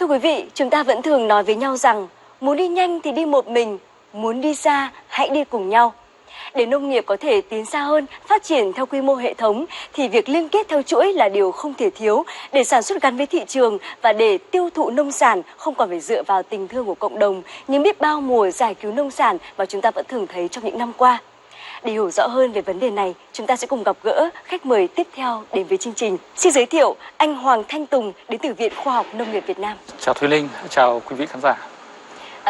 Thưa quý vị, chúng ta vẫn thường nói với nhau rằng muốn đi nhanh thì đi một mình, muốn đi xa hãy đi cùng nhau. Để nông nghiệp có thể tiến xa hơn, phát triển theo quy mô hệ thống thì việc liên kết theo chuỗi là điều không thể thiếu để sản xuất gắn với thị trường và để tiêu thụ nông sản không còn phải dựa vào tình thương của cộng đồng nhưng biết bao mùa giải cứu nông sản mà chúng ta vẫn thường thấy trong những năm qua. Để hiểu rõ hơn về vấn đề này, chúng ta sẽ cùng gặp gỡ khách mời tiếp theo đến với chương trình. Xin giới thiệu anh Hoàng Thanh Tùng đến từ Viện Khoa học Nông nghiệp Việt Nam. Chào Thúy Linh, chào quý vị khán giả.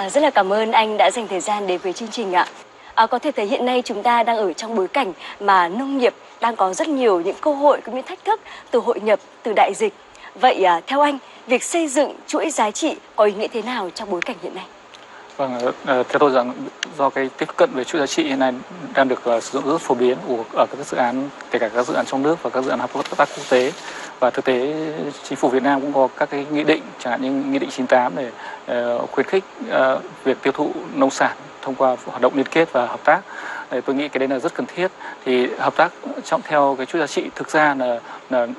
Rất là cảm ơn anh đã dành thời gian đến với chương trình ạ. Có thể thấy hiện nay chúng ta đang ở trong bối cảnh mà nông nghiệp đang có rất nhiều những cơ hội cũng như thách thức từ hội nhập, từ đại dịch. Vậy theo anh, việc xây dựng chuỗi giá trị có ý nghĩa thế nào trong bối cảnh hiện nay? Vâng, theo tôi rằng do cái tiếp cận về chuỗi giá trị hiện nay đang được sử dụng rất phổ biến ở các dự án, kể cả các dự án trong nước và các dự án hợp tác quốc tế. Và thực tế chính phủ Việt Nam cũng có các cái nghị định, chẳng hạn như nghị định 98 để khuyến khích việc tiêu thụ nông sản thông qua hoạt động liên kết và hợp tác. Tôi nghĩ cái đấy là rất cần thiết. Thì hợp tác theo cái chuỗi giá trị thực ra là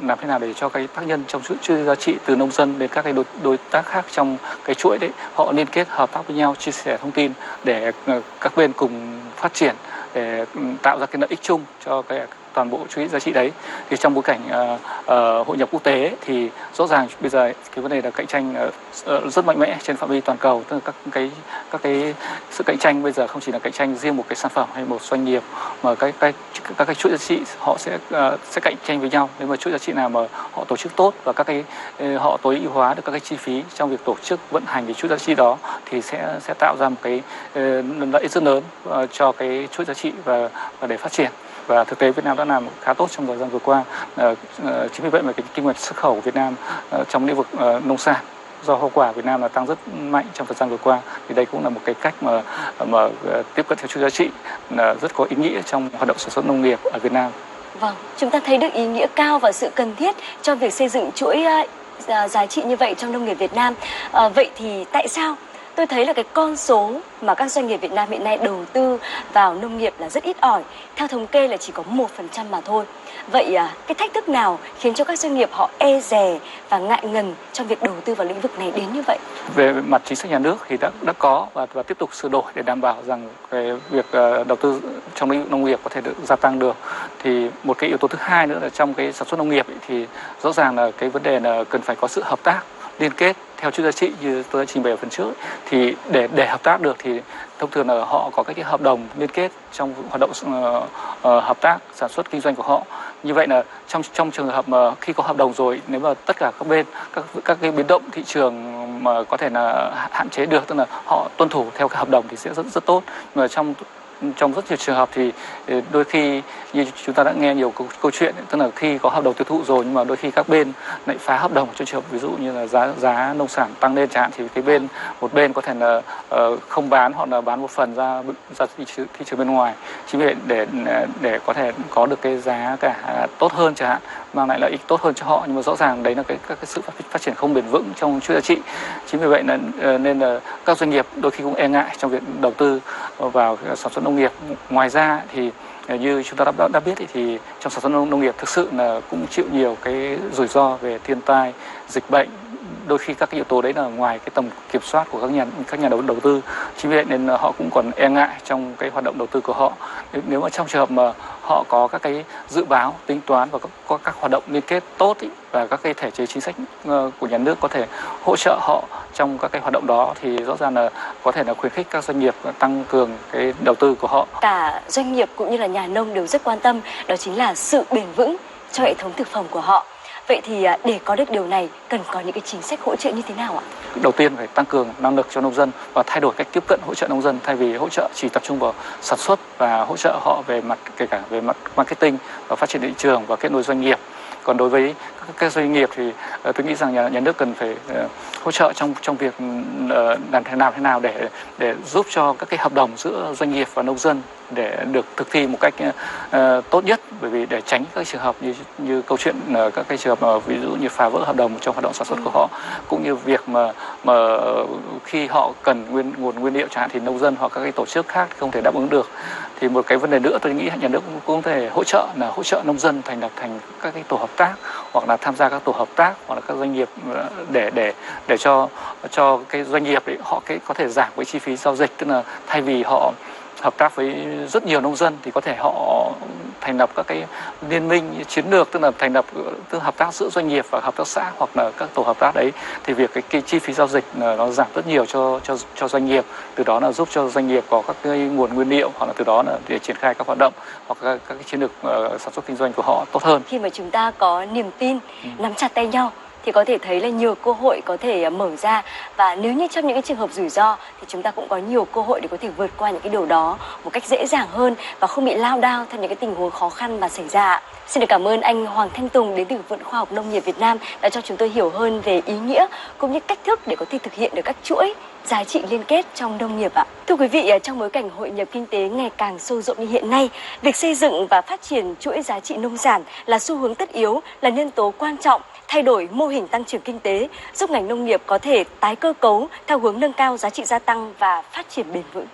làm thế nào để cho cái tác nhân trong chuỗi giá trị từ nông dân đến các cái đối tác khác trong cái chuỗi đấy họ liên kết hợp tác với nhau, chia sẻ thông tin để các bên cùng phát triển, để tạo ra cái lợi ích chung cho cái toàn bộ chuỗi giá trị đấy. Thì trong bối cảnh hội nhập quốc tế thì rõ ràng bây giờ cái vấn đề là cạnh tranh rất mạnh mẽ trên phạm vi toàn cầu, tức là các cái sự cạnh tranh bây giờ không chỉ là cạnh tranh riêng một cái sản phẩm hay một doanh nghiệp, mà các cái chuỗi giá trị họ sẽ cạnh tranh với nhau. Nếu mà chuỗi giá trị nào mà họ tổ chức tốt và họ tối ưu hóa được các cái chi phí trong việc tổ chức vận hành cái chuỗi giá trị đó thì sẽ tạo ra một cái lợi ích rất lớn cho cái chuỗi giá trị và để phát triển. Và thực tế Việt Nam đã làm khá tốt trong thời gian vừa qua. Chính vì vậy mà cái kinh mạch xuất khẩu của Việt Nam trong lĩnh vực nông sản do hoa quả Việt Nam là tăng rất mạnh trong thời gian vừa qua. Thì đây cũng là một cái cách mà tiếp cận theo chuỗi giá trị rất có ý nghĩa trong hoạt động sản xuất nông nghiệp ở Việt Nam. Vâng, chúng ta thấy được ý nghĩa cao và sự cần thiết trong việc xây dựng chuỗi giá trị như vậy trong nông nghiệp Việt Nam. Vậy thì tại sao tôi thấy là cái con số mà các doanh nghiệp Việt Nam hiện nay đầu tư vào nông nghiệp là rất ít ỏi, theo thống kê là chỉ có 1% mà thôi. Vậy cái thách thức nào khiến cho các doanh nghiệp họ e dè và ngại ngần trong việc đầu tư vào lĩnh vực này đến như vậy? Về mặt chính sách nhà nước thì đã có và tiếp tục sửa đổi để đảm bảo rằng cái việc đầu tư trong lĩnh vực nông nghiệp có thể được gia tăng được. Thì một cái yếu tố thứ hai nữa là trong cái sản xuất nông nghiệp thì rõ ràng là cái vấn đề là cần phải có sự hợp tác liên kết theo chuỗi giá trị như tôi đã trình bày ở phần trước. Thì để hợp tác được thì thông thường là họ có các cái hợp đồng liên kết trong hoạt động hợp tác sản xuất kinh doanh của họ. Như vậy là trong trường hợp mà khi có hợp đồng rồi, nếu mà tất cả các bên các cái biến động thị trường mà có thể là hạn chế được, tức là họ tuân thủ theo cái hợp đồng thì sẽ rất tốt. Mà trong rất nhiều trường hợp thì đôi khi như chúng ta đã nghe nhiều câu chuyện, tức là khi có hợp đồng tiêu thụ rồi nhưng mà đôi khi các bên lại phá hợp đồng, trong trường hợp ví dụ như là giá nông sản tăng lên chẳng hạn, thì một bên có thể là không bán hoặc là bán một phần ra thị trường bên ngoài. Chính vì vậy để có thể có được cái giá cả tốt hơn chẳng hạn, mang lại lợi ích tốt hơn cho họ, nhưng mà rõ ràng đấy là các cái sự phát triển không bền vững trong chuỗi giá trị. Chính vì vậy nên là các doanh nghiệp đôi khi cũng e ngại trong việc đầu tư vào sản xuất nông nghiệp. Ngoài ra thì như chúng ta đã biết thì trong sản xuất nông nghiệp thực sự là cũng chịu nhiều cái rủi ro về thiên tai, dịch bệnh. Đôi khi các cái yếu tố đấy là ngoài cái tầm kiểm soát của các nhà đầu tư. Chính vì vậy nên họ cũng còn e ngại trong cái hoạt động đầu tư của họ. Nếu mà trong trường hợp mà họ có các cái dự báo, tính toán và có các hoạt động liên kết tốt và các cái thể chế chính sách của nhà nước có thể hỗ trợ họ trong các cái hoạt động đó, thì rõ ràng là có thể là khuyến khích các doanh nghiệp tăng cường cái đầu tư của họ. Cả doanh nghiệp cũng như là nhà nông đều rất quan tâm, đó chính là sự bền vững cho hệ thống thực phẩm của họ. Vậy thì để có được điều này cần có những cái chính sách hỗ trợ như thế nào ạ? Đầu tiên phải tăng cường năng lực cho nông dân và thay đổi cách tiếp cận hỗ trợ nông dân, thay vì hỗ trợ chỉ tập trung vào sản xuất và hỗ trợ họ về mặt kể cả về mặt marketing và phát triển thị trường và kết nối doanh nghiệp. Còn đối với các doanh nghiệp thì tôi nghĩ rằng nhà nước cần phải hỗ trợ trong việc làm thế nào để giúp cho các cái hợp đồng giữa doanh nghiệp và nông dân để được thực thi một cách tốt nhất, bởi vì để tránh các trường hợp như câu chuyện các cái trường hợp ví dụ như phá vỡ hợp đồng trong hoạt động sản xuất của họ, cũng như việc mà khi họ cần nguồn nguyên liệu chẳng hạn thì nông dân hoặc các cái tổ chức khác không thể đáp ứng được. Thì một cái vấn đề nữa tôi nghĩ nhà nước cũng có thể hỗ trợ nông dân thành lập các cái tổ hợp tác hoặc là tham gia các tổ hợp tác hoặc là các doanh nghiệp để cho cái doanh nghiệp ấy, họ có thể giảm cái chi phí giao dịch, tức là thay vì họ hợp tác với rất nhiều nông dân thì có thể họ thành lập các cái liên minh chiến lược, tức là thành lập hợp tác giữa doanh nghiệp và hợp tác xã hoặc là các tổ hợp tác đấy, thì việc cái chi phí giao dịch nó giảm rất nhiều cho doanh nghiệp, từ đó là giúp cho doanh nghiệp có các cái nguồn nguyên liệu, hoặc là từ đó là để triển khai các hoạt động hoặc các cái chiến lược sản xuất kinh doanh của họ tốt hơn. Khi mà chúng ta có niềm tin, nắm chặt tay nhau thì có thể thấy là nhiều cơ hội có thể mở ra, và nếu như trong những cái trường hợp rủi ro thì chúng ta cũng có nhiều cơ hội để có thể vượt qua những cái điều đó một cách dễ dàng hơn và không bị lao đao theo những cái tình huống khó khăn mà xảy ra. Xin được cảm ơn anh Hoàng Thanh Tùng đến từ Viện Khoa học Nông nghiệp Việt Nam đã cho chúng tôi hiểu hơn về ý nghĩa cũng như cách thức để có thể thực hiện được các chuỗi giá trị liên kết trong nông nghiệp ạ. Thưa quý vị, trong bối cảnh hội nhập kinh tế ngày càng sâu rộng như hiện nay, việc xây dựng và phát triển chuỗi giá trị nông sản là xu hướng tất yếu, là nhân tố quan trọng thay đổi mô hình tăng trưởng kinh tế, giúp ngành nông nghiệp có thể tái cơ cấu theo hướng nâng cao giá trị gia tăng và phát triển bền vững.